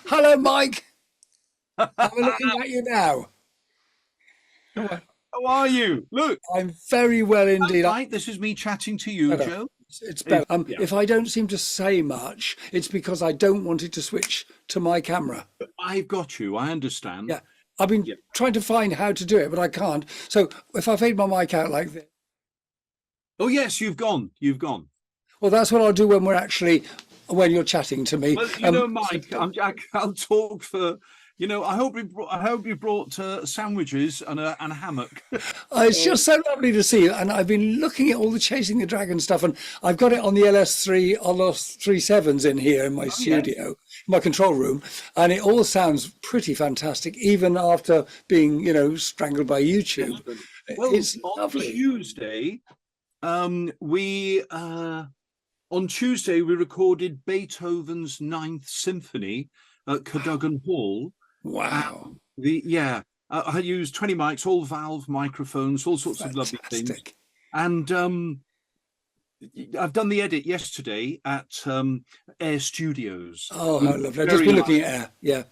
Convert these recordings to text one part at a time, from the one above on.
Hello, Mike. I'm looking at you now. How are you? Look, I'm very well indeed. right, this is me chatting to you, Better. Joe. It's better. Yeah, If I don't seem to say much, it's because I don't want it to switch to my camera. I've got you. I understand. Yeah, I've been Yeah. trying to find how to do it, but I can't. So if I fade my mic out like this, Oh, yes, you've gone. You've gone. well, that's what I'll do when when you're chatting to me. Well, So Mike, I'll talk for. I hope you brought sandwiches and a hammock. it's just so lovely to see you. And I've been looking at all the Chasing the Dragon stuff, and I've got it on the LS3, LS37s in here in my Oh, yes. studio, my control room, and it all sounds pretty fantastic, even after being, strangled by YouTube. Excellent. Well, It's lovely. We on Tuesday we recorded Beethoven's Ninth Symphony at Cadogan Hall. Wow. I used 20 mics, all valve microphones, all sorts of lovely things. Fantastic. And I've done the edit yesterday at Air Studios. Oh, how lovely. I've just Very been nice. looking at air. Yeah.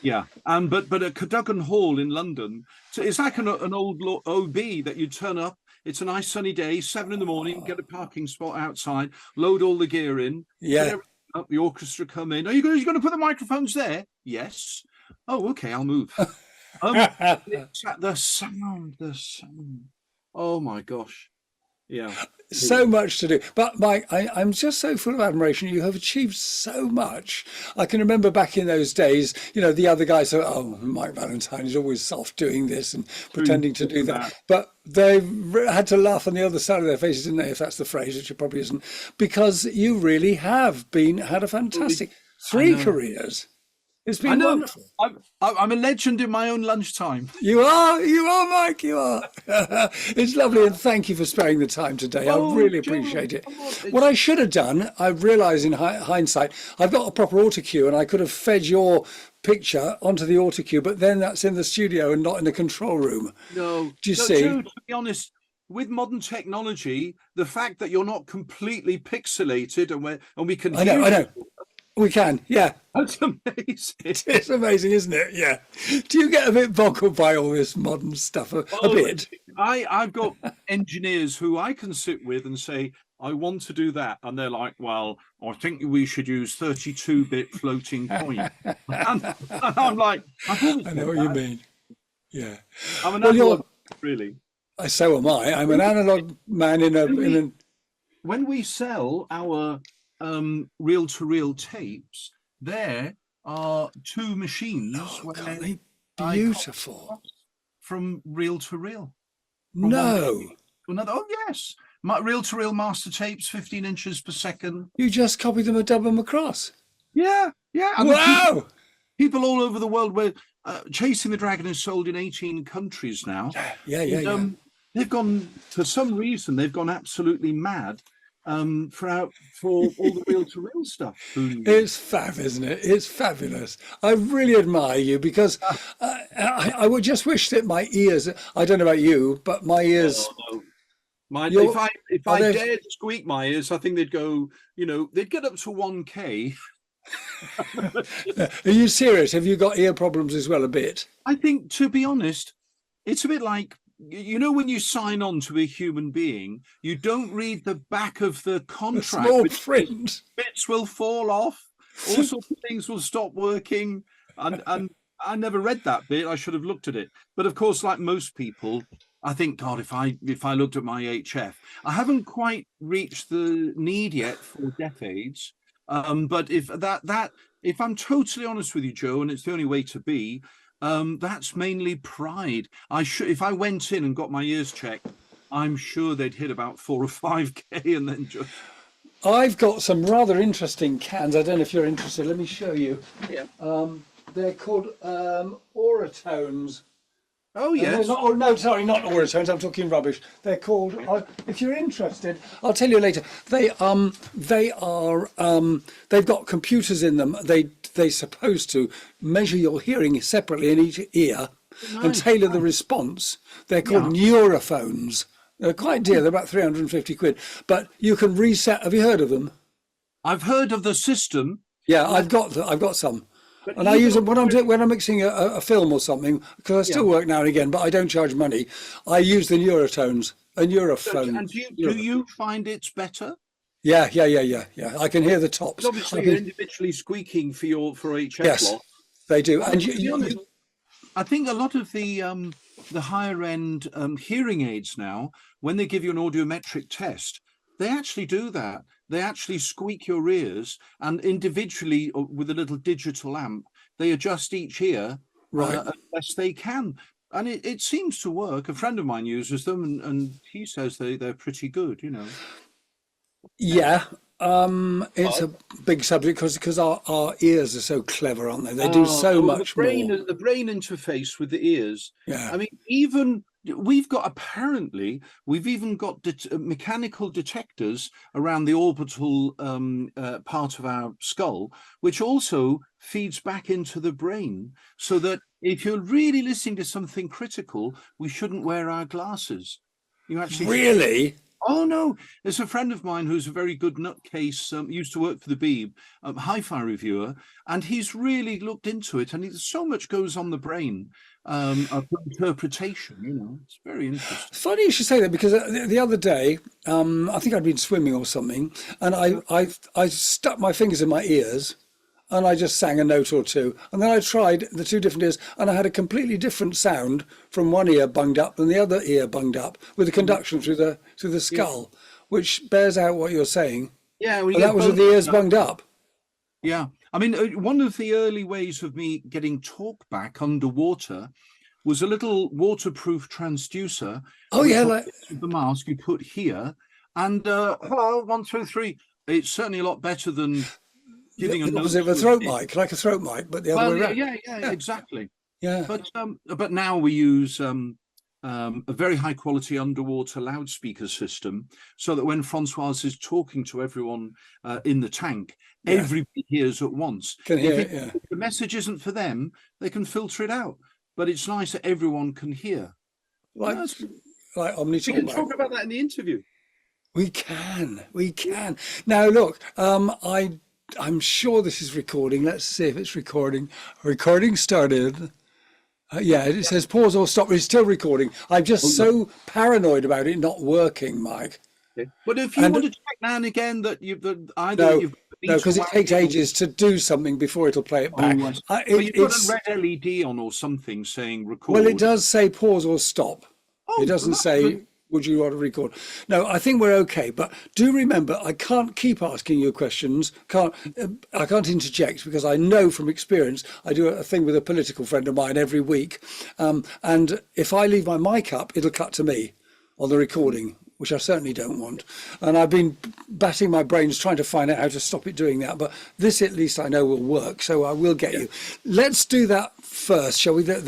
Yeah, but at Cadogan Hall in London, so it's like an old OB that you turn up. It's a nice sunny day, 7 in the morning, get a parking spot outside, load all the gear in, put Yeah. everything up, the orchestra come in. Are you going to put the microphones there? Yes. Oh, okay, I'll move. The sound. Oh my gosh. Yeah. So much to do. But Mike, I'm just so full of admiration. You have achieved so much. I can remember back in those days, the other guys said, oh, Mike Valentine is always soft doing this and pretending to do that. But they had to laugh on the other side of their faces, didn't they, if that's the phrase, which it probably isn't, because you really have had a fantastic three careers. It's I been know. wonderful. I'm a legend in my own lunchtime. You are, Mike, you are. It's lovely, and thank you for sparing the time today. I Oh, really Joe, appreciate it. come on, What I should have done, I've realised in hindsight, I've got a proper autocue, and I could have fed your picture onto the autocue, but then that's in the studio and not in the control room. No, Do you no, see? Joe, to be honest, with modern technology, the fact that you're not completely pixelated and we can I know, hear I know. you, We can, yeah. that's amazing. It's amazing, isn't it? Yeah. Do you get a bit boggled by all this modern stuff? A Oh, bit? I've got engineers who I can sit with and say, I want to do that. And they're like, well, I think we should use 32-bit floating point. And I'm like, I've always I said know what you that. mean. Yeah. I'm an Well, analog, really. so am I. I'm an analog man in When we, a when we sell our reel-to-reel tapes, there are two machines Oh, where God, they I copy beautiful. from reel to reel, from one No, machine to another. Oh yes, my reel-to-reel master tapes, 15 inches per second. you just copied them and dubbed them across. Yeah, yeah, and the Wow. people all over the world where Chasing the Dragon is sold in 18 countries now. Yeah. They've gone for some reason. They've gone absolutely mad for all the reel-to-reel stuff. It's fab, isn't it? It's fabulous. I really admire you because I would just wish that my ears, I don't know about you, but my ears, Oh, no. My, you're, if are I they, dared squeak my ears, I think they'd go. They'd get up to 1K. are you serious? Have you got ear problems as well a bit? I think, to be honest, it's a bit like when you sign on to a human being, you don't read the back of the The contract, small which print. bits will fall off, all sorts of things will stop working, and I never read that bit. I should have looked at it, but of course, like most people, I think, God, if I looked at my HF, I haven't quite reached the need yet for decades. But if I'm totally honest with you, Joe, and it's the only way to be, that's mainly pride. If I went in and got my ears checked, I'm sure they'd hit about 4 or 5K, and then just I've got some rather interesting cans. I don't know if you're interested. Let me show you. yeah. They're called Oratones. Oh No, yes. no, sorry, not Oratones. I'm talking rubbish. They're called. If you're interested, I'll tell you later. They are. They've got computers in them. They're supposed to measure your hearing separately in each ear and Nice. tailor the response. They're called Yeah. neurophones. They're quite dear. They're about 350 quid. But you can reset. Have you heard of them? I've heard of the system. Yeah, I've got some. But And I use even it when I'm mixing a film or something, because I yeah. still work now and again, but I don't charge money. I use the Neurotones, a Neurophone. And do you find it's better? Yeah. I can hear the tops. 'Cause I obviously, you're mean, individually squeaking for your HF yes, lot. they do. And And to be honest, I think a lot of the higher end hearing aids now, when they give you an audiometric test, they actually do that. They actually squeak your ears, and individually with a little digital amp, they adjust each ear right, as best they can. And it seems to work. A friend of mine uses them, and he says they're pretty good, you know. yeah. It's a big subject because our ears are so clever, aren't they? They do Oh so no, much more. the brain interface with the ears. Yeah, I mean, we've even got mechanical detectors around the orbital part of our skull, which also feeds back into the brain, so that if you're really listening to something critical, we shouldn't wear our glasses. You actually should. really. Oh no, there's a friend of mine who's a very good nutcase, used to work for the Beeb, hi-fi reviewer, and he's really looked into it, and so much goes on the brain of interpretation, you know, it's very interesting. Funny you should say that because the other day, I think I'd been swimming or something, and I stuck my fingers in my ears, and I just sang a note or two, and then I tried the two different ears, and I had a completely different sound from one ear bunged up than the other ear bunged up with the conduction through the Yeah, skull, which bears out what you're saying. yeah, when you And that get was with both. the ears bunged up. Yeah, I mean, one of the early ways of me getting talk back underwater was a little waterproof transducer, Oh yeah, which on like the mask you put here, and hello, 1, 2, 3. It's certainly a lot better than giving a the note opposite of a to a throat pin. mic, like a throat mic, but the other way Well, yeah, around. yeah, Yeah, exactly. yeah. But now we use a very high quality underwater loudspeaker system, so that when Francoise is talking to everyone in the tank, Yeah, everybody hears at once. can hear If it. Yeah, the message isn't for them, they can filter it out. But it's nice that everyone can hear. like That's, like Omni we can Talkback. talk about that in the interview. We can. Now look, I'm sure this is recording. Let's see if it's recording. Recording started. Yeah, it says pause or stop. It's still recording. I'm Oh, just so paranoid about it not working, Mike. okay. But if you And want to check now and again that either no, you've got the no, meter because it takes wagging or ages to do something before it'll play it back. I see. But you've got a It's red LED on or something saying well, it record. does say pause or stop. It Oh, doesn't that's good. say, would you want to record? No, I think we're okay. But do remember, I can't keep asking you questions. I can't interject because I know from experience, I do a thing with a political friend of mine every week. And if I leave my mic up, it'll cut to me on the recording, which I certainly don't want. And I've been batting my brains trying to find out how to stop it doing that. But this, at least, I know will work. So I will get you. Let's do that first, shall we? The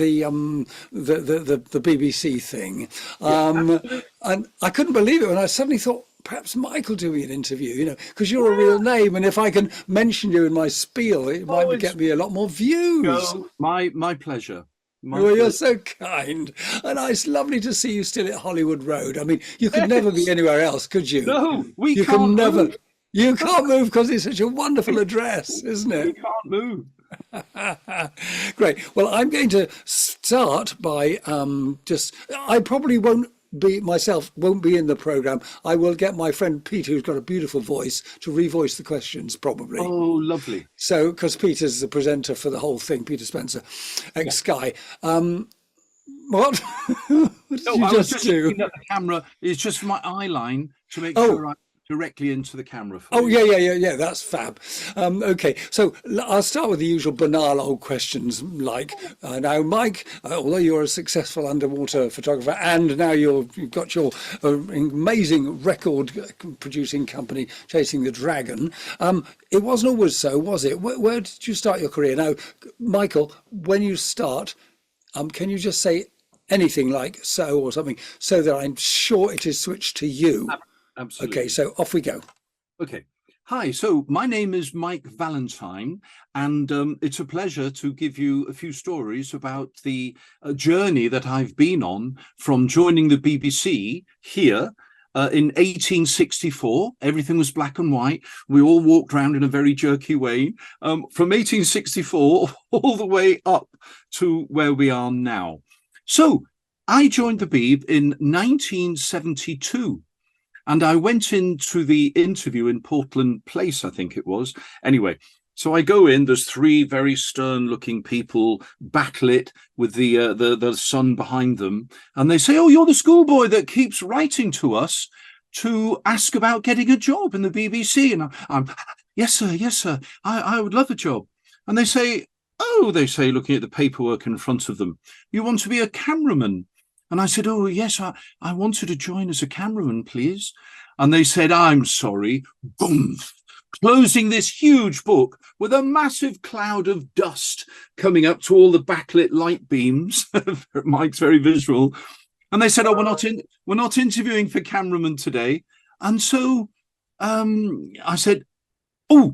BBC thing. Yeah, absolutely. And I couldn't believe it when I suddenly thought, perhaps Michael doing an interview, you know, because you're a real name, and if I can mention you in my spiel, it Oh, might it's get me a lot more views. Joe. My pleasure. My Well, you're pleasure. so kind, and it's lovely to see you still at Hollywood Road. I mean, you could never be anywhere else, could you? No, we You can can't never. move. You can't move because it's such a wonderful address, isn't We it? can't move. Great. Well, I'm going to start by just. I probably won't be myself. Won't be in the program. I will get my friend Peter, who's got a beautiful voice, to revoice the questions probably. Oh, lovely. So, because Peter's the presenter for the whole thing, Peter Spencer, ex Yeah. Sky. What? What did No, you I was just just do? looking at the camera. It's just my eye line to make Oh, sure I'm directly into the camera for oh you. yeah. That's fab. Okay, so I'll start with the usual banal old questions like now, Mike. Although you're a successful underwater photographer, and now you've got your amazing record producing company, Chasing the Dragon. It wasn't always so, was it? Where did you start your career? Now, Michael, when you start, can you just say anything like so or something so that I'm sure it is switched to you? Okay, Absolutely. so off we go. Okay. Hi, so my name is Mike Valentine, and it's a pleasure to give you a few stories about the journey that I've been on from joining the BBC here in 1864. Everything was black and white. We all walked around in a very jerky way, from 1864 all the way up to where we are now. So I joined the Beeb in 1972. And I went into the interview in Portland Place, I think it was. Anyway, so I go in, there's three very stern-looking people, backlit with the sun behind them. And they say, oh, you're the schoolboy that keeps writing to us to ask about getting a job in the BBC. And I'm yes, sir, I would love a job. And they say, looking at the paperwork in front of them, you want to be a cameraman? And I said, oh, yes, I wanted to join as a cameraman, please. And they said, I'm sorry, boom, closing this huge book with a massive cloud of dust coming up to all the backlit light beams. Mike's very visual. And they said, oh, we're not interviewing for cameraman today. And so I said, oh,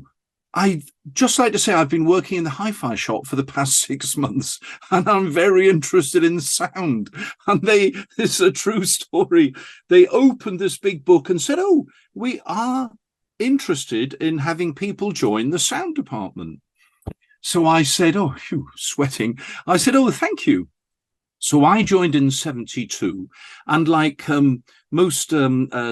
I'd just like to say I've been working in the hi-fi shop for the past 6 months, and I'm very interested in sound. And this is a true story. They opened this big book and said, oh, we are interested in having people join the sound department. So I said, oh, phew, sweating. I said, oh, thank you. So I joined in 72, and like most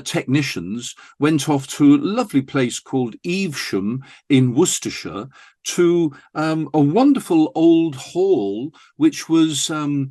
technicians, went off to a lovely place called Evesham in Worcestershire to a wonderful old hall, which was a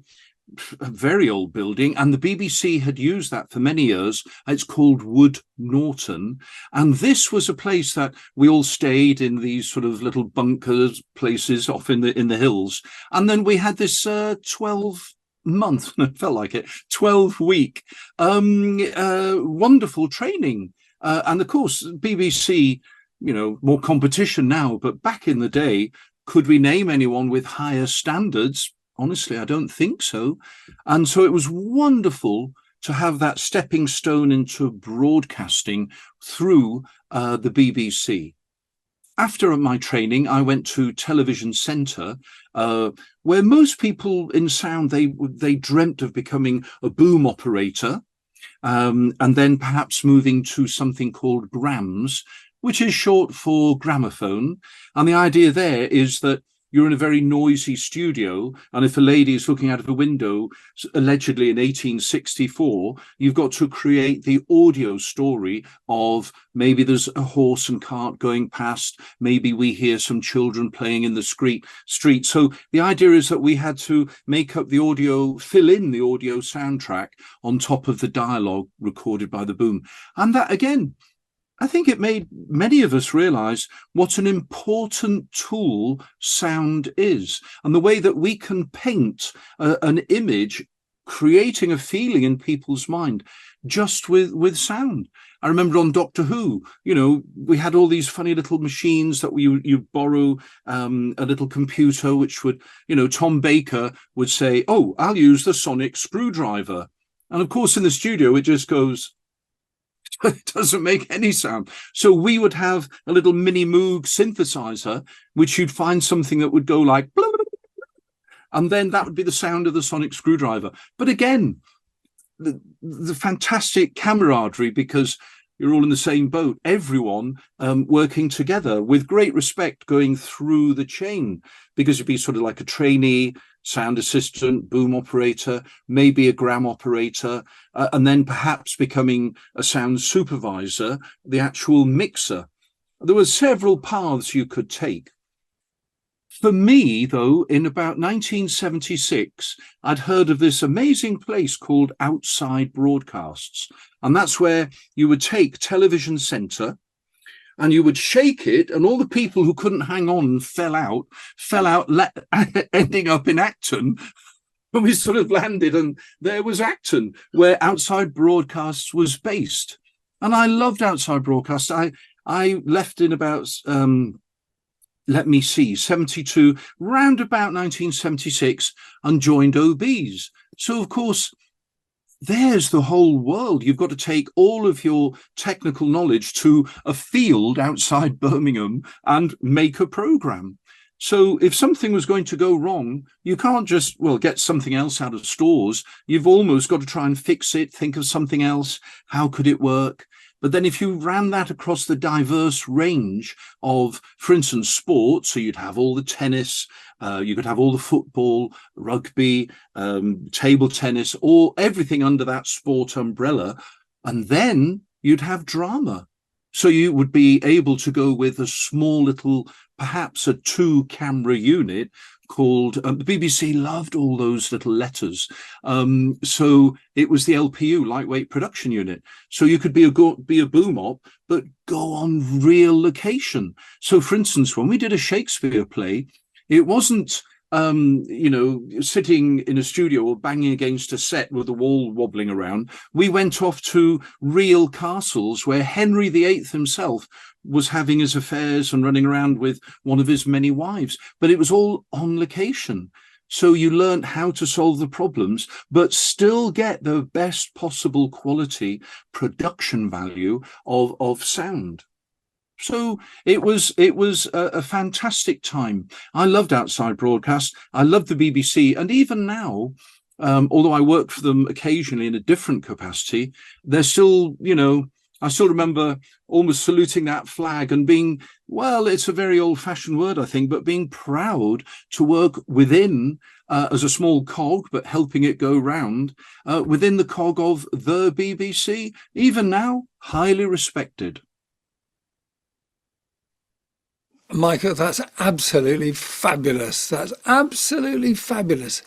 very old building, and the BBC had used that for many years. It's called Wood Norton, and this was a place that we all stayed in, these sort of little bunkers places off in the hills. And then we had this 12-month, it felt like it, 12-week wonderful training. And of course, BBC, more competition now, but back in the day, could we name anyone with higher standards? Honestly, I don't think so. And so it was wonderful to have that stepping stone into broadcasting through the BBC. After my training, I went to Television Centre, where most people in sound, they dreamt of becoming a boom operator, and then perhaps moving to something called grams, which is short for gramophone. And the idea there is that you're in a very noisy studio, and if a lady is looking out of a window, allegedly in 1864, you've got to create the audio story of maybe there's a horse and cart going past, maybe we hear some children playing in the street. So the idea is that we had to make up the audio, fill in the audio soundtrack on top of the dialogue recorded by the boom. And that, again, I think it made many of us realize what an important tool sound is, and the way that we can paint an image, creating a feeling in people's mind just with sound. I remember on Doctor Who, we had all these funny little machines that you borrow, a little computer, which would, Tom Baker would say, oh, I'll use the sonic screwdriver. And of course, in the studio, it just goes, it doesn't make any sound. So we would have a little mini Moog synthesizer, which you'd find something that would go like, blah, blah, blah, and then that would be the sound of the sonic screwdriver. But again, the fantastic camaraderie, because you're all in the same boat, everyone working together with great respect going through the chain, because you'd be sort of like a trainee, sound assistant, boom operator, maybe a gram operator, and then perhaps becoming a sound supervisor, the actual mixer. There were several paths you could take. For me, though, in about 1976, I'd heard of this amazing place called Outside Broadcasts. And that's where you would take Television Centre and you would shake it, and all the people who couldn't hang on fell out, ending up in Acton. And we sort of landed, and there was Acton, where Outside Broadcasts was based. And I loved Outside Broadcasts. I left in about... 72, round about 1976, and joined OBs. So, of course, there's the whole world. You've got to take all of your technical knowledge to a field outside Birmingham and make a program. So if something was going to go wrong, you can't just, well, get something else out of stores. You've almost got to try and fix it, think of something else. How could it work? But then if you ran that across the diverse range of, for instance, sports, so you'd have all the tennis, you could have all the football, rugby, table tennis, or everything under that sport umbrella. And then you'd have drama. So you would be able to go with a small little, perhaps a 2-camera unit called, the BBC loved all those little letters. So it was the LPU, lightweight production unit. So you could be a boom op, but go on real location. So for instance, when we did a Shakespeare play, it wasn't, sitting in a studio or banging against a set with the wall wobbling around. We went off to real castles where Henry VIII himself was having his affairs and running around with one of his many wives, but it was all on location. So you learned how to solve the problems, but still get the best possible quality production value of sound. So it was a fantastic time. I loved outside broadcast. I loved the BBC, and even now, although I work for them occasionally in a different capacity, they're still, I still remember almost saluting that flag and being, well, it's a very old-fashioned word, I think, but being proud to work within, as a small cog, but helping it go round, within the cog of the BBC, even now, highly respected. Michael, that's absolutely fabulous. That's absolutely fabulous.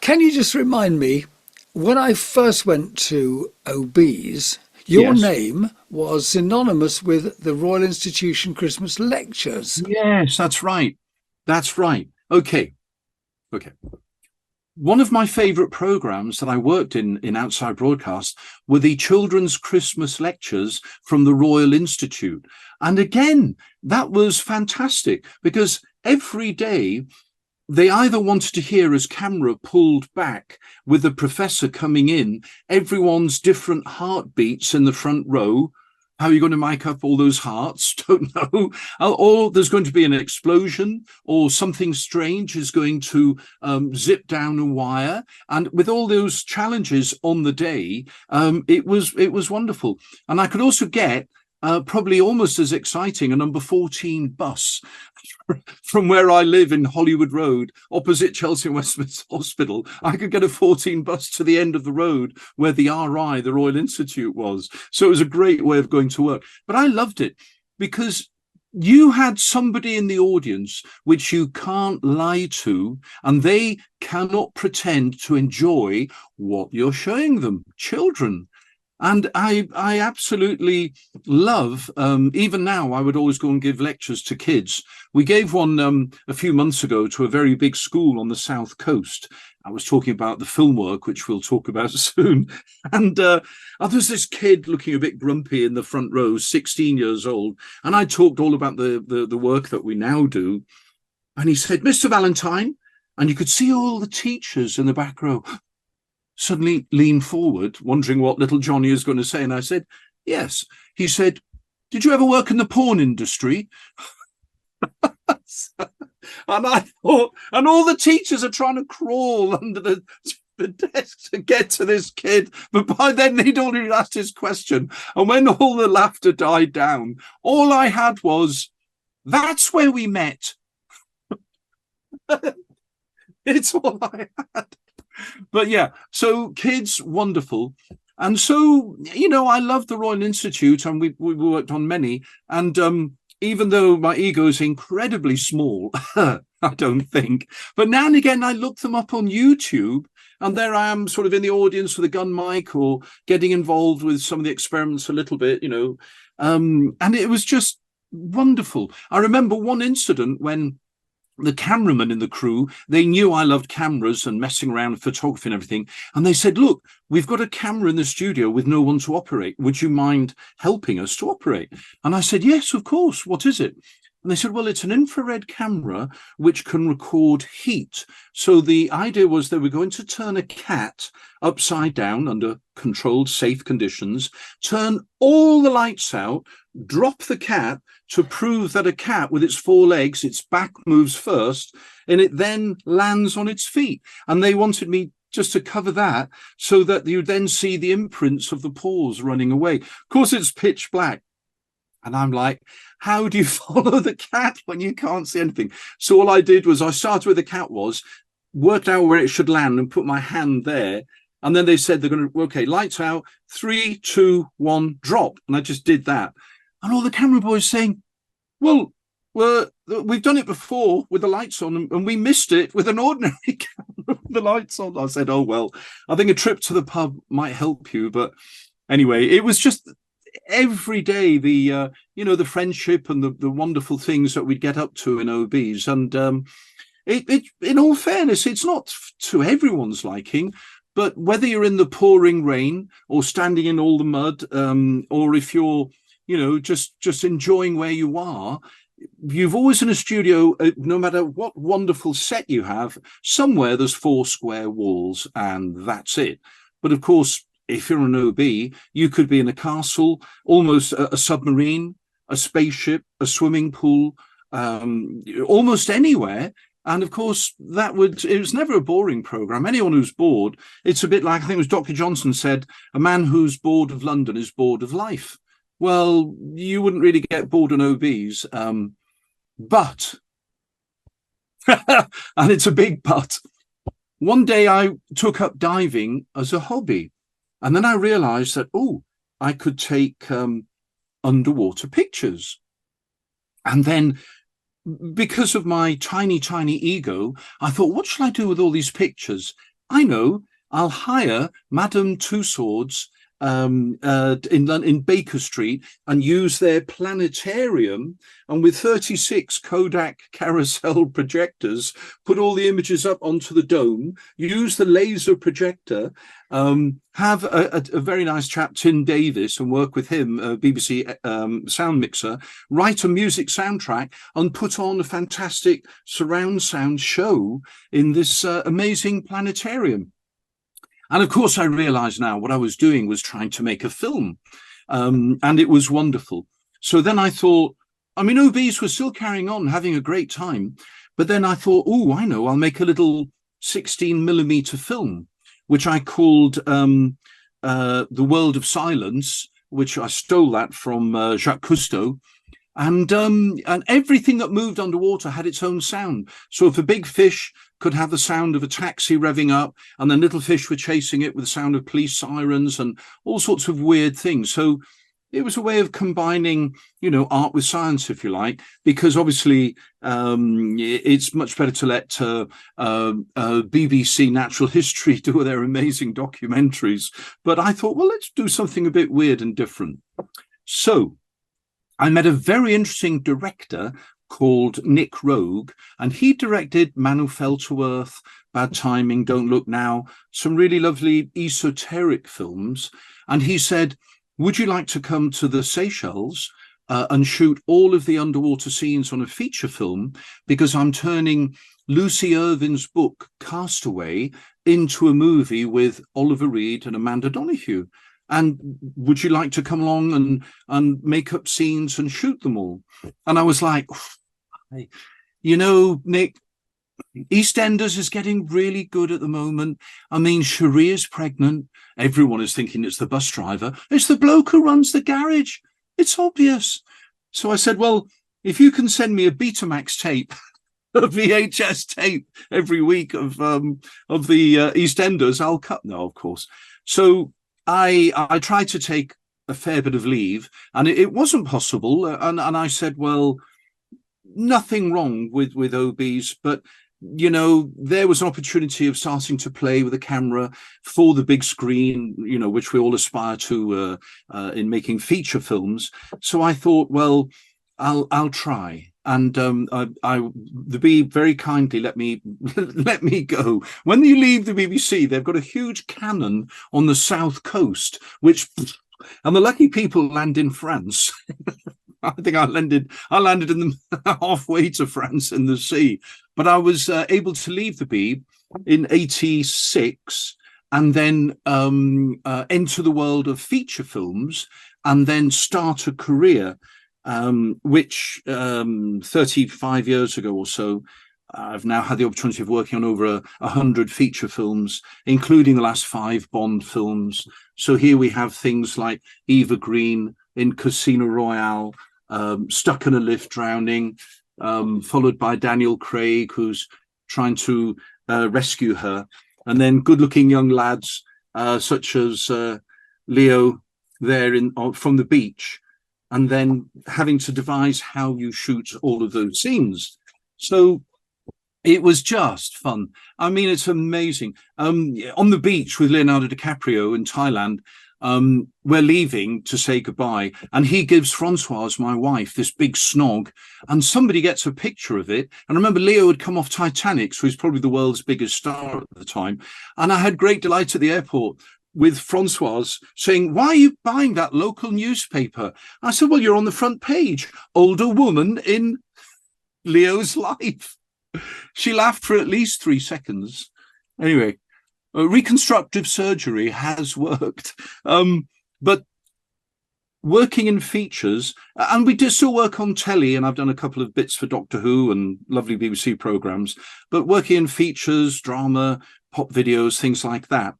Can you just remind me, when I first went to OB's, your Yes. name was synonymous with the Royal Institution Christmas lectures. Yes, that's right. That's right. Okay. One of my favorite programs that I worked in outside broadcast were the children's Christmas lectures from the Royal Institute. And again, that was fantastic because every day they either wanted to hear, as camera pulled back with the professor coming in, everyone's different heartbeats in the front row. How are you going to mic up all those hearts? Don't know. Or there's going to be an explosion, or something strange is going to zip down a wire. And with all those challenges on the day, it was wonderful. And I could also get probably almost as exciting a number 14 bus from where I live in Hollywood Road, opposite Chelsea and Westminster Hospital. I could get a 14 bus to the end of the road where the RI, the Royal Institute, was. So it was a great way of going to work. But I loved it because you had somebody in the audience which you can't lie to, and they cannot pretend to enjoy what you're showing them, children. And I absolutely love, even now, I would always go and give lectures to kids. We gave one a few months ago to a very big school on the South Coast. I was talking about the film work, which we'll talk about soon. And there's this kid looking a bit grumpy in the front row, 16 years old. And I talked all about the work that we now do. And he said, "Mr. Valentine," and you could see all the teachers in the back row suddenly lean forward, wondering what little Johnny is going to say. And I said, "Yes." He said, "Did you ever work in the porn industry?" And I thought, and all the teachers are trying to crawl under the desk to get to this kid. But by then they'd already asked his question. And when all the laughter died down, all I had was, "That's where we met." It's all I had. But yeah, so kids, wonderful. And so, I love the Royal Institute, and we worked on many. And even though my ego is incredibly small, I don't think, but now and again I look them up on YouTube, and there I am sort of in the audience with a gun mic or getting involved with some of the experiments a little bit, and it was just wonderful. I remember one incident when the cameraman in the crew, they knew I loved cameras and messing around with photography and everything. And they said, "Look, we've got a camera in the studio with no one to operate. Would you mind helping us to operate?" And I said, "Yes, of course. What is it?" And they said, well, it's an infrared camera which can record heat. So the idea was they were going to turn a cat upside down under controlled, safe conditions, turn all the lights out, drop the cat to prove that a cat with its 4 legs, its back moves first, and it then lands on its feet. And they wanted me just to cover that so that you then see the imprints of the paws running away. Of course, it's pitch black. And I'm like, how do you follow the cat when you can't see anything? So all I did was I started where the cat was, worked out where it should land and put my hand there. And then they said they're going to, okay, lights out, 3, 2, 1, drop. And I just did that. And all the camera boys saying, well, we've done it before with the lights on and we missed it with an ordinary camera with the lights on. I said, oh, well, I think a trip to the pub might help you. But anyway, it was just every day the the friendship and the wonderful things that we'd get up to in OBs. And it in all fairness, it's not to everyone's liking, but whether you're in the pouring rain or standing in all the mud, or if you're just enjoying where you are, you've always in a studio, no matter what wonderful set you have, somewhere there's 4 square walls and that's it. But of course, if you're an OB, you could be in a castle, almost a submarine, a spaceship, a swimming pool, almost anywhere. And of course, it was never a boring program. Anyone who's bored, it's a bit like, I think it was Dr. Johnson said, a man who's bored of London is bored of life. Well, you wouldn't really get bored on OBs, but, and it's a big but, one day I took up diving as a hobby. And then I realized that, I could take underwater pictures. And then because of my tiny, tiny ego, I thought, what shall I do with all these pictures? I know, I'll hire Madame Two Swords in Baker Street and use their planetarium, and with 36 Kodak carousel projectors, put all the images up onto the dome, use the laser projector, have a very nice chap, Tim Davis, and work with him, BBC sound mixer, write a music soundtrack and put on a fantastic surround sound show in this amazing planetarium. And of course, I realized now what I was doing was trying to make a film, and it was wonderful. So then I thought, OBs were still carrying on, having a great time. But then I thought, I know, I'll make a little 16mm film, which I called The World of Silence, which I stole that from Jacques Cousteau. And everything that moved underwater had its own sound. So if a big fish could have the sound of a taxi revving up, and then little fish were chasing it with the sound of police sirens and all sorts of weird things. So it was a way of combining, art with science, if you like, because obviously it's much better to let BBC Natural History do their amazing documentaries. But I thought, well, let's do something a bit weird and different. So I met a very interesting director called Nick Rogue, and he directed Man Who Fell to Earth, Bad Timing, Don't Look Now, some really lovely esoteric films. And he said, would you like to come to the Seychelles and shoot all of the underwater scenes on a feature film? Because I'm turning Lucy Irvine's book, Castaway, into a movie with Oliver Reed and Amanda Donoghue. And would you like to come along and make up scenes and shoot them all? And I was like, Nick, EastEnders is getting really good at the moment. Cherie is pregnant. Everyone is thinking it's the bus driver. It's the bloke who runs the garage. It's obvious. So I said, well, if you can send me a Betamax tape, a VHS tape every week of the EastEnders, I'll cut. No, of course. So I tried to take a fair bit of leave, and it wasn't possible. And I said, well, nothing wrong with OBs, but there was an opportunity of starting to play with a camera for the big screen, which we all aspire to in making feature films. So I thought, well, I'll try. And the B very kindly let me go. When you leave the BBC, they've got a huge cannon on the south coast, and the lucky people land in France. I think I landed in the halfway to France in the sea, but I was able to leave the Beeb in '86 and then enter the world of feature films and then start a career, which 35 years ago or so, I've now had the opportunity of working on over 100 feature films, including the last 5 Bond films. So here we have things like Eva Green in Casino Royale, stuck in a lift drowning, followed by Daniel Craig, who's trying to rescue her. And then good-looking young lads such as Leo there from the beach, and then having to devise how you shoot all of those scenes. So it was just fun. I mean, it's amazing. On the beach with Leonardo DiCaprio in Thailand, we're leaving to say goodbye, and he gives Francoise, my wife, this big snog, and somebody gets a picture of it. And I remember Leo had come off Titanic, so he's probably the world's biggest star at the time. And I had great delight at the airport with Francoise saying, "Why are you buying that local newspaper?" I said, "Well, you're on the front page. Older woman in Leo's life." She laughed for at least 3 seconds. Anyway, reconstructive surgery has worked. But working in features, and we do still work on telly, and I've done a couple of bits for Doctor Who and lovely BBC programmes, but working in features, drama, pop videos, things like that,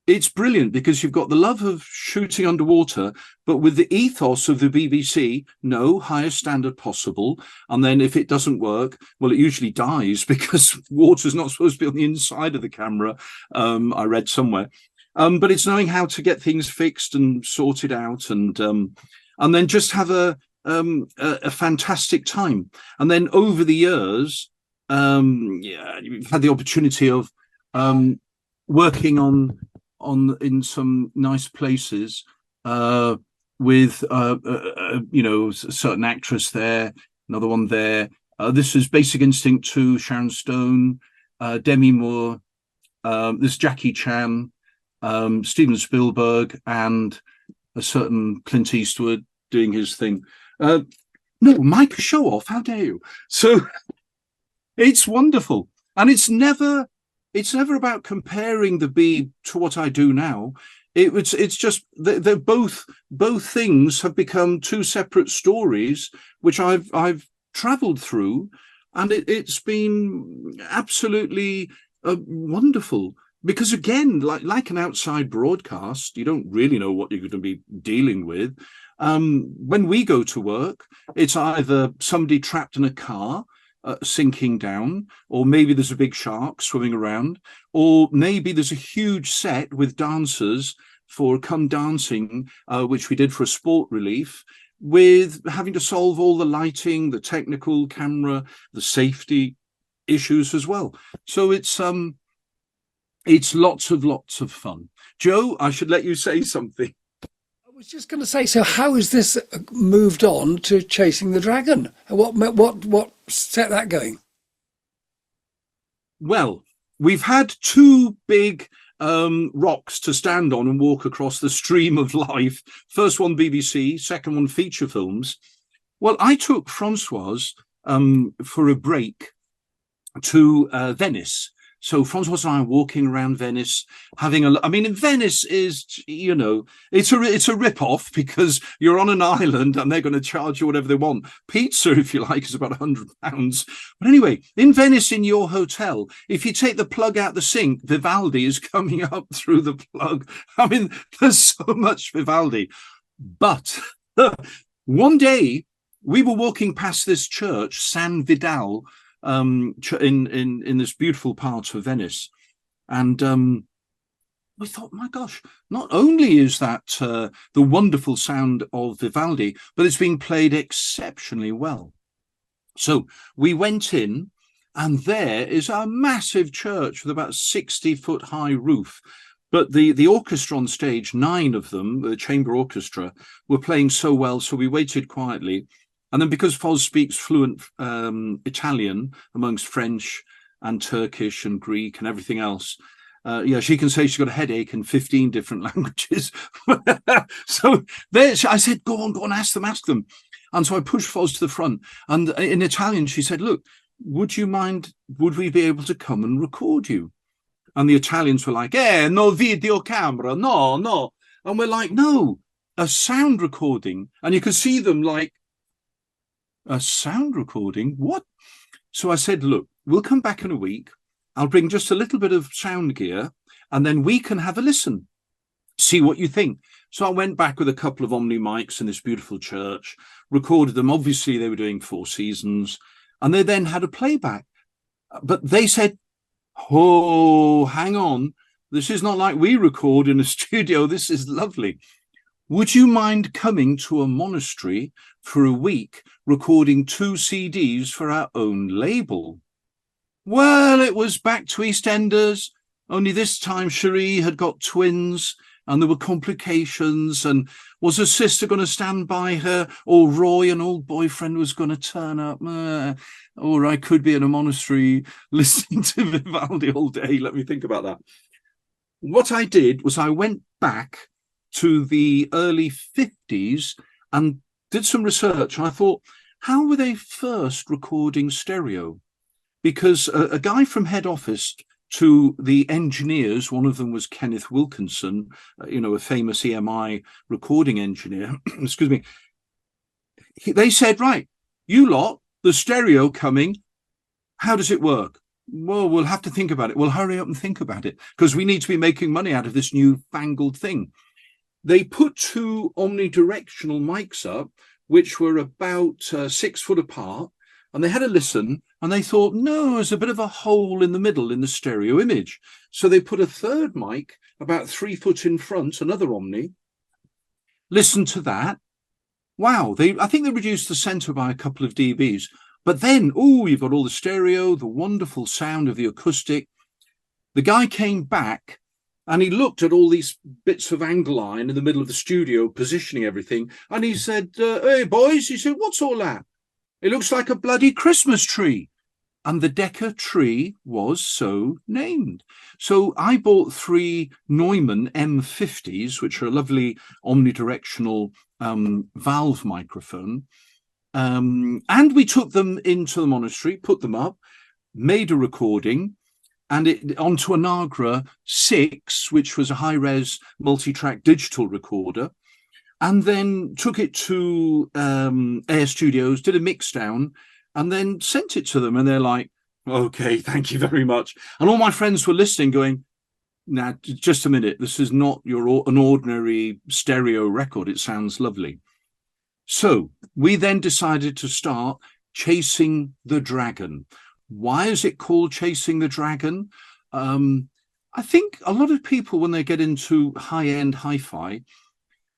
it's brilliant because you've got the love of shooting underwater, but with the ethos of the BBC, no, highest standard possible. And then if it doesn't work, well, it usually dies because water's not supposed to be on the inside of the camera. I read somewhere. But it's knowing how to get things fixed and sorted out, and then just have a fantastic time. And then over the years, you've had the opportunity of working in some nice places with a certain actress there, another one there. This is Basic Instinct 2, Sharon Stone, Demi Moore, this Jackie Chan, Steven Spielberg, and a certain Clint Eastwood doing his thing. No, Mike, show off, how dare you? So it's wonderful, and it's never about comparing the Beeb to what I do now. It's just they're both things have become 2 separate stories which I've traveled through, and it's been absolutely wonderful, because again, like an outside broadcast, you don't really know what you're going to be dealing with. When we go to work, it's either somebody trapped in a car sinking down, or maybe there's a big shark swimming around, or maybe there's a huge set with dancers for Come Dancing, which we did for a sport relief, with having to solve all the lighting, the technical camera, the safety issues as well. So it's lots of fun. Joe, I should let you say something. I was just going to say, so how has this moved on to Chasing the Dragon? What set that going? Well, we've had 2 big rocks to stand on and walk across the stream of life. First one BBC, second one feature films. Well, I took Francoise for a break to Venice. So Francoise and I are walking around Venice, having I mean, Venice is, it's a rip-off, because you're on an island and they're going to charge you whatever they want. Pizza, if you like, is about £100. But anyway, in Venice, in your hotel, if you take the plug out the sink, Vivaldi is coming up through the plug. I mean, there's so much Vivaldi. But one day we were walking past this church, San Vidal, in this beautiful part of Venice, and we thought, my gosh, not only is that the wonderful sound of Vivaldi, but it's being played exceptionally well. So we went in, and there is a massive church with about a 60-foot high roof. But the orchestra on stage, 9 of them, the chamber orchestra, were playing so well, so we waited quietly. And then, because Foz speaks fluent Italian amongst French and Turkish and Greek and everything else, Yeah, she can say she's got a headache in 15 different languages. So there, I said, go on, ask them. And so I pushed Foz to the front. And in Italian, she said, look, would we be able to come and record you? And the Italians were like, no video camera, no. And we're like, no, a sound recording. And you could see them like, a sound recording? What? So I said, look, we'll come back in a week. I'll bring just a little bit of sound gear, and then we can have a listen, see what you think. So I went back with a couple of Omni mics in this beautiful church, recorded them. Obviously, they were doing Four Seasons, and they then had a playback. But they said, oh, hang on. This is not like we record in a studio. This is lovely. Would you mind coming to a monastery for a week, recording 2 CDs for our own label? Well, it was back to EastEnders, only this time Cherie had got twins and there were complications, and was her sister going to stand by her, or Roy, an old boyfriend, was going to turn up? Or I could be in a monastery listening to Vivaldi all day. Let me think about that. What I did was I went back to the early 50s and did some research. And I thought, how were they first recording stereo? Because a guy from head office to the engineers, one of them was Kenneth Wilkinson, a famous EMI recording engineer, excuse me. They said, right, you lot, the stereo coming, how does it work? Well, we'll have to think about it. Well, hurry up and think about it, because we need to be making money out of this newfangled thing. They put 2 omnidirectional mics up, which were about 6 foot apart, and they had a listen, and they thought, no, there's a bit of a hole in the middle in the stereo image. So they put a third mic about 3 foot in front, another Omni. Listen to that. Wow, I think they reduced the center by a couple of dBs. But then, you've got all the stereo, the wonderful sound of the acoustic. The guy came back and he looked at all these bits of angle line in the middle of the studio, positioning everything. And he said, hey, boys, he said, what's all that? It looks like a bloody Christmas tree. And the Decca tree was so named. So I bought 3 Neumann M50s, which are a lovely omnidirectional valve microphone. And we took them into the monastery, put them up, made a recording, and it onto a Nagra 6, which was a high-res multi-track digital recorder, and then took it to Air Studios, did a mix down, and then sent it to them. And they're like, okay, thank you very much. And all my friends were listening going, now, just a minute, this is not an ordinary stereo record. It sounds lovely. So we then decided to start Chasing the Dragon. Why is it called Chasing the Dragon? I think a lot of people, when they get into high-end hi-fi,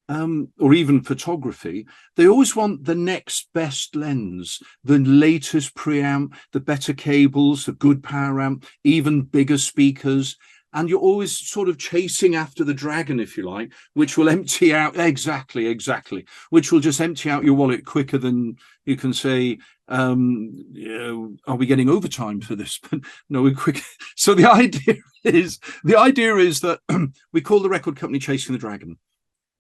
or even photography, they always want the next best lens, the latest preamp, the better cables, the good power amp, even bigger speakers. And you're always sort of chasing after the dragon, if you like, which will empty out, exactly, which will just empty out your wallet quicker than you can say, are we getting overtime for this? But no, we're quick. So the idea is that we call the record company Chasing the Dragon.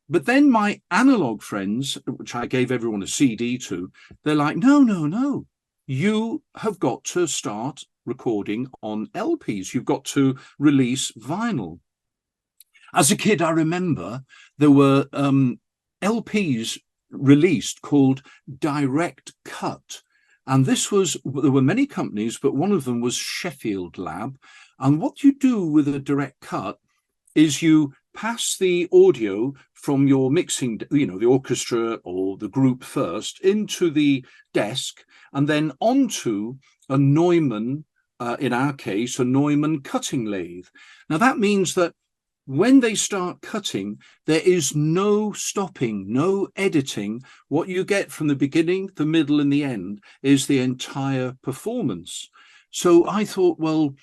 But then my analog friends, which I gave everyone a CD to, they're like, no, you have got to start recording on LPs. You've got to release vinyl. As a kid, I remember there were LPs released called Direct Cut. And there were many companies, but one of them was Sheffield Lab. And what you do with a direct cut is you pass the audio from your mixing, the orchestra or the group first, into the desk, and then onto a Neumann, in our case, a Neumann cutting lathe. Now that means that when they start cutting, there is no stopping, no editing. What you get from the beginning, the middle, and the end is the entire performance. So I thought, well,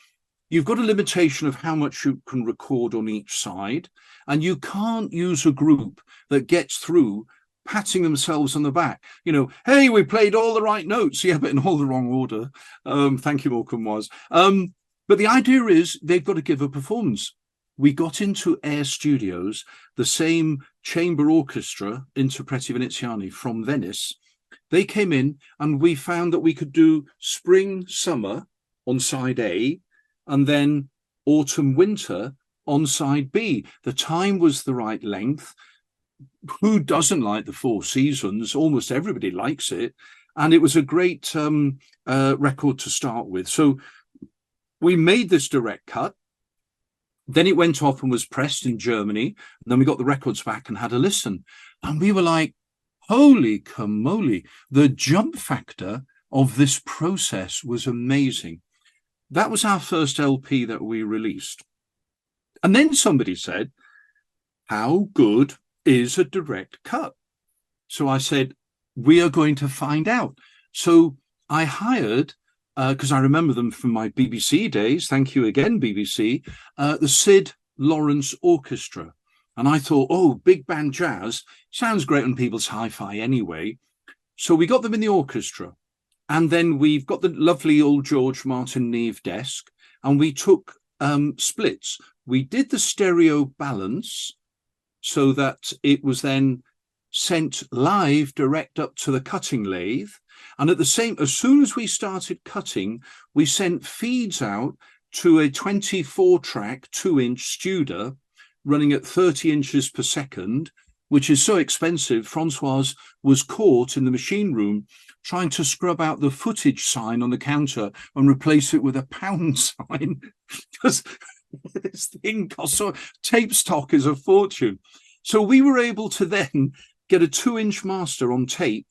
you've got a limitation of how much you can record on each side, and you can't use a group that gets through patting themselves on the back. Hey, we played all the right notes. Yeah, but in all the wrong order. Thank you, Morecambe was. But the idea is they've got to give a performance. we got into Air Studios, the same chamber orchestra, Interpreti Veneziani from Venice. They came in and we found that we could do spring, summer on side A, and then autumn, winter on side B. The time was the right length. Who doesn't like the four seasons? Almost everybody likes it. And it was a great record to start with. So we made this direct cut. Then it went off and was pressed in Germany. And then we got the records back and had a listen. And we were like, holy camole, the jump factor of this process was amazing. That was our first LP that we released. And then somebody said, how good is a direct cut? So I said, we are going to find out. So I hired, because I remember them from my BBC days, thank you again, BBC, the Sid Lawrence Orchestra. And I thought, oh, big band jazz sounds great on people's hi-fi anyway. So we got them in the orchestra. And then we've got the lovely old George Martin Neve desk, and we took splits. We did the stereo balance so that it was then sent live direct up to the cutting lathe. And at the same, as soon as we started cutting, we sent feeds out to a 24-track, 2-inch Studer running at 30 inches per second, which is so expensive. Francoise was caught in the machine room trying to scrub out the footage sign on the counter and replace it with a pound sign, because this thing costs so, tape stock is a fortune. So we were able to then get a 2-inch master on tape,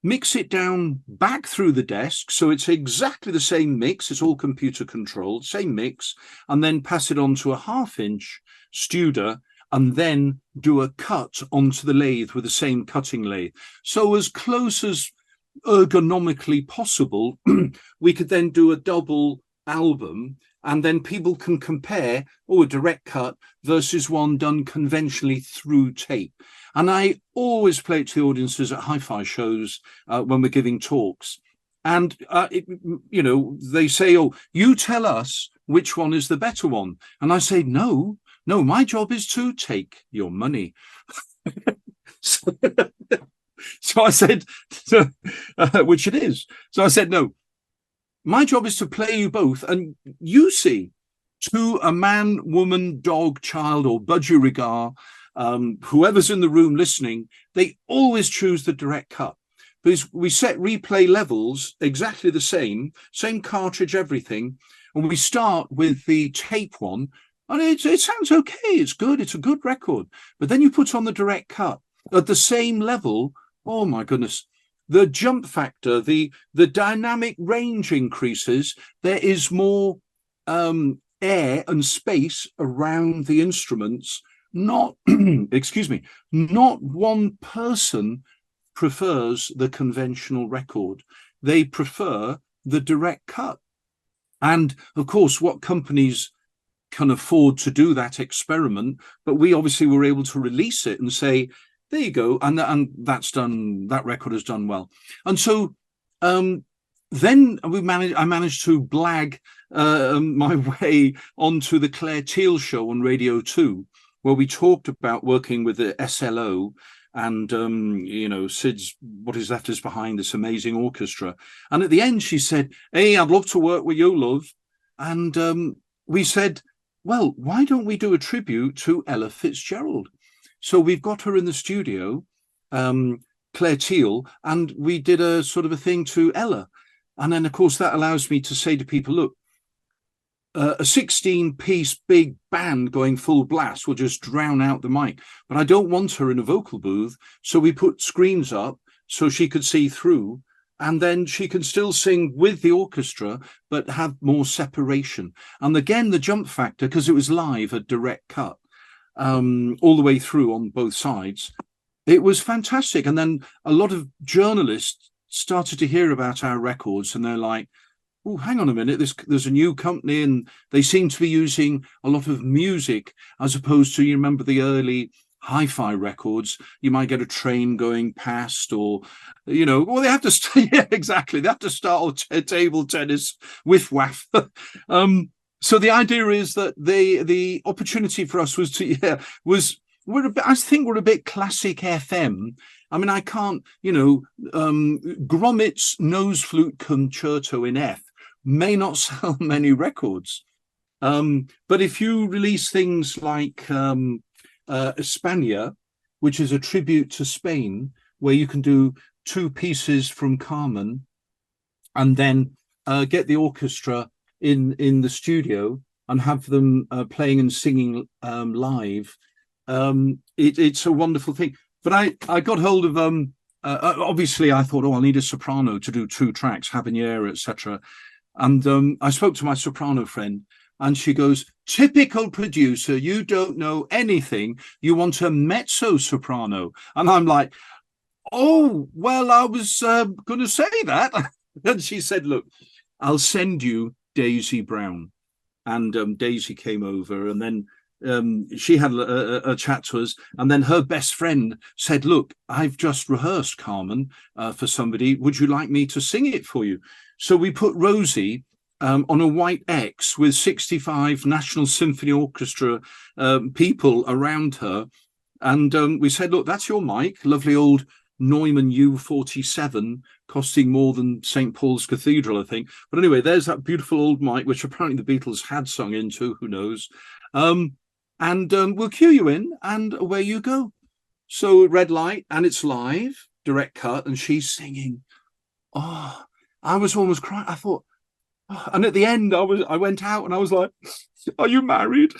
mix it down back through the desk, so it's exactly the same mix, it's all computer controlled, same mix, and then pass it on to a 1/2-inch Studer, and then do a cut onto the lathe with the same cutting lathe. So as close as ergonomically possible, we could then do a double album, and then people can compare, a direct cut versus one done conventionally through tape. And I always play it to the audiences at hi-fi shows when we're giving talks. And, they say, oh, you tell us which one is the better one. And I say, no, my job is to take your money. So I said, which it is. So I said, no, my job is to play you both, and you see, to a man, woman, dog, child, or budgerigar, whoever's in the room listening, they always choose the direct cut, because we set replay levels exactly the same cartridge, everything, and we start with the tape one, and it sounds okay, it's good, it's a good record, but then you put on the direct cut at the same level, oh my goodness, the jump factor, the dynamic range increases. There is more air and space around the instruments. Not, excuse me, not one person prefers the conventional record. They prefer the direct cut. And of course, what companies can afford to do that experiment, but we obviously were able to release it and say, there you go, and that's done. That record has done well. And so then I managed to blag my way onto the Claire Teal show on Radio 2, where we talked about working with the SLO and Sid's What Is Left Is Behind, this amazing orchestra. And at the end, she said, "Hey, I'd love to work with you, love." And we said, well, why don't we do a tribute to Ella Fitzgerald? So we've got her in the studio, Claire Teal, and we did a sort of a thing to Ella. And then, of course, that allows me to say to people, look, a 16-piece big band going full blast will just drown out the mic. But I don't want her in a vocal booth. So we put screens up so she could see through. And then she can still sing with the orchestra, but have more separation. And again, the jump factor, because it was live, a direct cut. All the way through on both sides. It was fantastic. And then a lot of journalists started to hear about our records, and they're like, oh, hang on a minute, there's a new company, and they seem to be using a lot of music as opposed to, you remember the early hi-fi records, you might get a train going past, or they have to yeah, exactly, they have to start table tennis with waff. So the idea is that the opportunity for us was to I think we're a bit classic FM. I mean, I can't, Gromit's Nose Flute Concerto in F may not sell many records. But if you release things like España, which is a tribute to Spain, where you can do two pieces from Carmen and then get the orchestra in the studio and have them playing and singing live, it's a wonderful thing. But I got hold of obviously I thought, oh, I'll need a soprano to do two tracks, Habanera, etc. And I spoke to my soprano friend, and she goes, typical producer, you don't know anything. You want a mezzo soprano. And I'm like, oh, well, I was going to say that. And she said, look, I'll send you Daisy Brown. And Daisy came over, and then she had a chat to us. And then her best friend said, look, I've just rehearsed Carmen for somebody. Would you like me to sing it for you? So we put Rosie on a white X with 65 National Symphony Orchestra people around her. And we said, look, that's your mic, lovely old Neumann U47, costing more than St. Paul's Cathedral, I think. But anyway, there's that beautiful old mic, which apparently the Beatles had sung into, who knows. And we'll cue you in, and away you go. So red light, and it's live, direct cut, and she's singing. Oh, I was almost crying. I thought, oh. And at the end, I went out and I was like, are you married?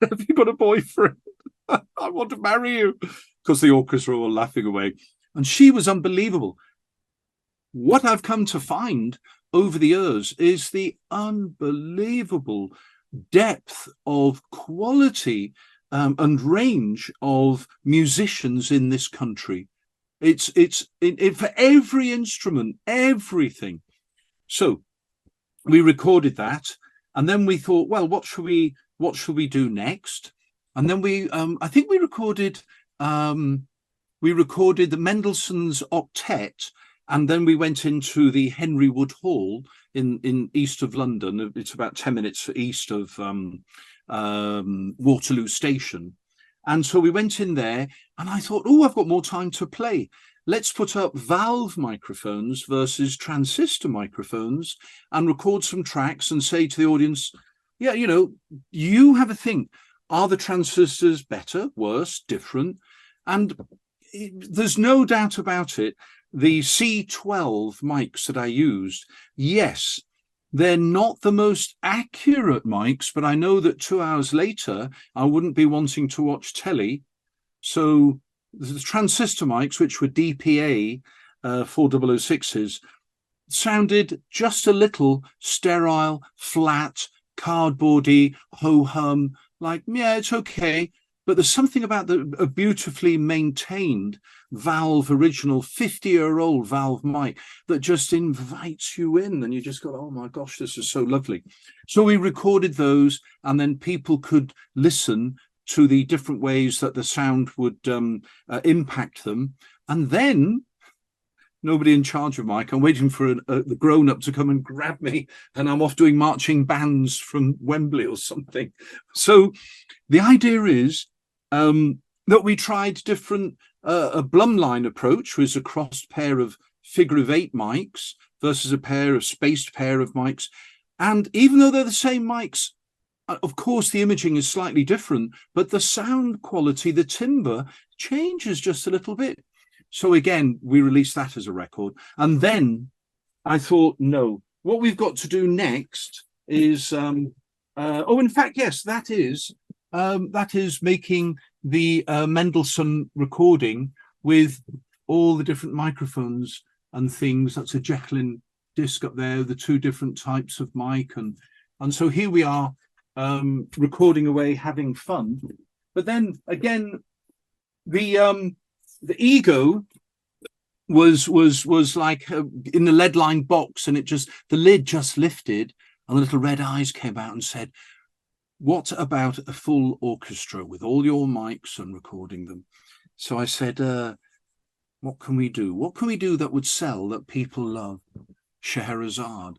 Have you got a boyfriend? I want to marry you. Because the orchestra were laughing away. And she was unbelievable. What I've come to find over the years is the unbelievable depth of quality and range of musicians in this country. It's for every instrument, everything. So we recorded that, and then we thought, well, what should we do next? And then I think we recorded the Mendelssohn's Octet, and then we went into the Henry Wood Hall in east of London. It's about 10 minutes east of Waterloo Station. And so we went in there, and I thought, oh, I've got more time to play. Let's put up valve microphones versus transistor microphones and record some tracks and say to the audience, yeah, you have a think. Are the transistors better, worse, different? And there's no doubt about it. The C12 mics that I used, yes, they're not the most accurate mics, but I know that 2 hours later, I wouldn't be wanting to watch telly. So the transistor mics, which were DPA 4006s, sounded just a little sterile, flat, cardboardy, ho-hum, like, yeah, it's okay. But there's something about a beautifully maintained valve, original 50-year-old valve mic that just invites you in, and you just go, oh my gosh, this is so lovely. So we recorded those, and then people could listen to the different ways that the sound would impact them. And then nobody in charge of Mike. I'm waiting for the grown-up to come and grab me, and I'm off doing marching bands from Wembley or something. So the idea is that we tried different, a Blumline approach was a crossed pair of figure of 8 mics versus a spaced pair of mics. And even though they're the same mics, of course, the imaging is slightly different, but the sound quality, the timbre changes just a little bit. So again, we released that as a record. And then I thought, no, what we've got to do next is, in fact, yes, that is making the Mendelssohn recording with all the different microphones and things. That's a Jacqueline disc up there, the 2 different types of mic. And so here we are recording away, having fun. But then again, the ego was like in the lead-lined box, and the lid just lifted, and the little red eyes came out and said, what about a full orchestra with all your mics and recording them? So I said, what can we do? What can we do that would sell, that people love? Scheherazade.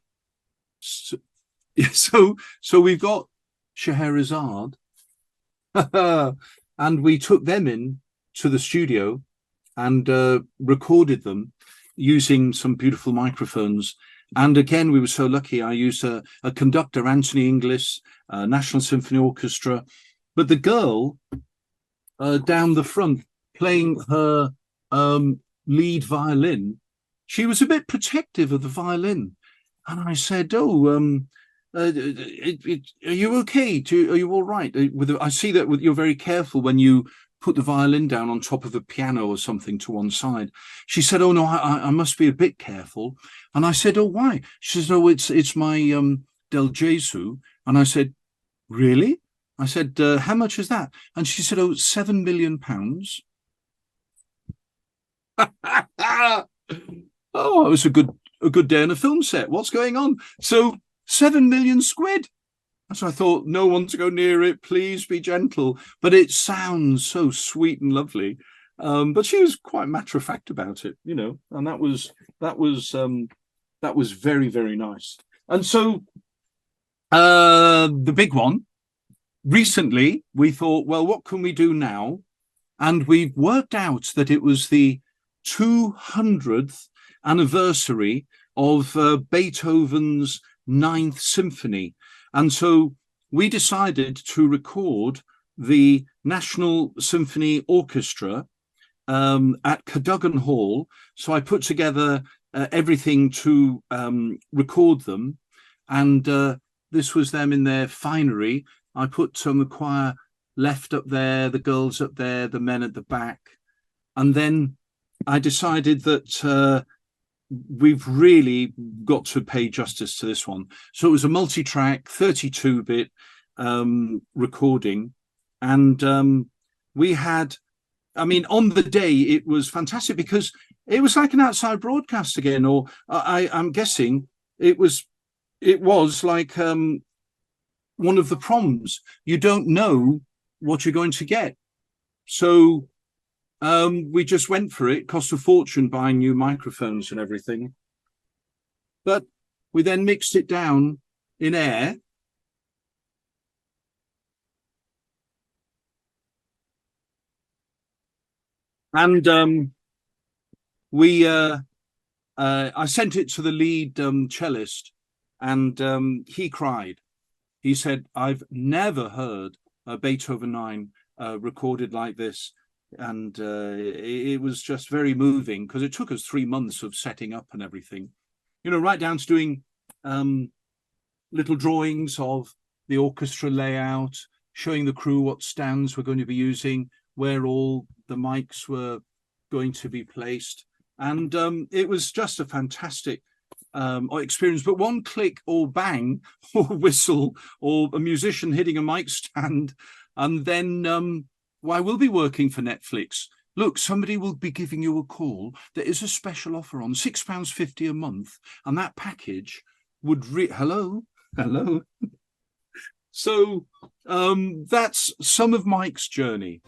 So Yeah, so we've got Scheherazade, and we took them in to the studio and recorded them using some beautiful microphones. And again, we were so lucky. I used a conductor, Anthony Inglis, National Symphony Orchestra, but the girl down the front playing her lead violin, she was a bit protective of the violin. And I said, "Oh, are you okay? Are you all right? I see that you're very careful when you put the violin down on top of a piano or something to one side." She said, "Oh no, I must be a bit careful." And I said, "Oh, why?" She says, "Oh, it's my Del Jesu." And I said, "Really?" I said, "How much is that?" And she said, "Oh, £7 million." Oh, it was a good day on a film set. What's going on? So 7 million squid. So I thought, no one to go near it. Please be gentle. But it sounds so sweet and lovely. But she was quite matter of fact about it, you know, and that was very, very nice. And so the big one, recently we thought, well, what can we do now? And we've worked out that it was the 200th anniversary of Beethoven's Ninth Symphony. And so we decided to record the National Symphony Orchestra at Cadogan Hall. So I put together everything to record them. And this was them in their finery. I put the choir left up there, the girls up there, the men at the back. And then I decided that we've really got to pay justice to this one. So it was a multi-track, 32-bit recording. And we had, I mean, on the day, it was fantastic because it was like an outside broadcast again, or I'm guessing it was like one of the proms. You don't know what you're going to get. So we just went for it. Cost a fortune buying new microphones and everything. But we then mixed it down in air. And I sent it to the lead cellist, and he cried. He said, "I've never heard a Beethoven 9 recorded like this." And it was just very moving because it took us 3 months of setting up and everything, you know, right down to doing little drawings of the orchestra layout, showing the crew what stands we're going to be using, where all the mics were going to be placed. And it was just a fantastic experience. But one click or bang or whistle or a musician hitting a mic stand, and then why, we'll be working for Netflix. Look, somebody will be giving you a call. There is a special offer on £6.50 a month, and that package would hello. So that's some of Mike's journey.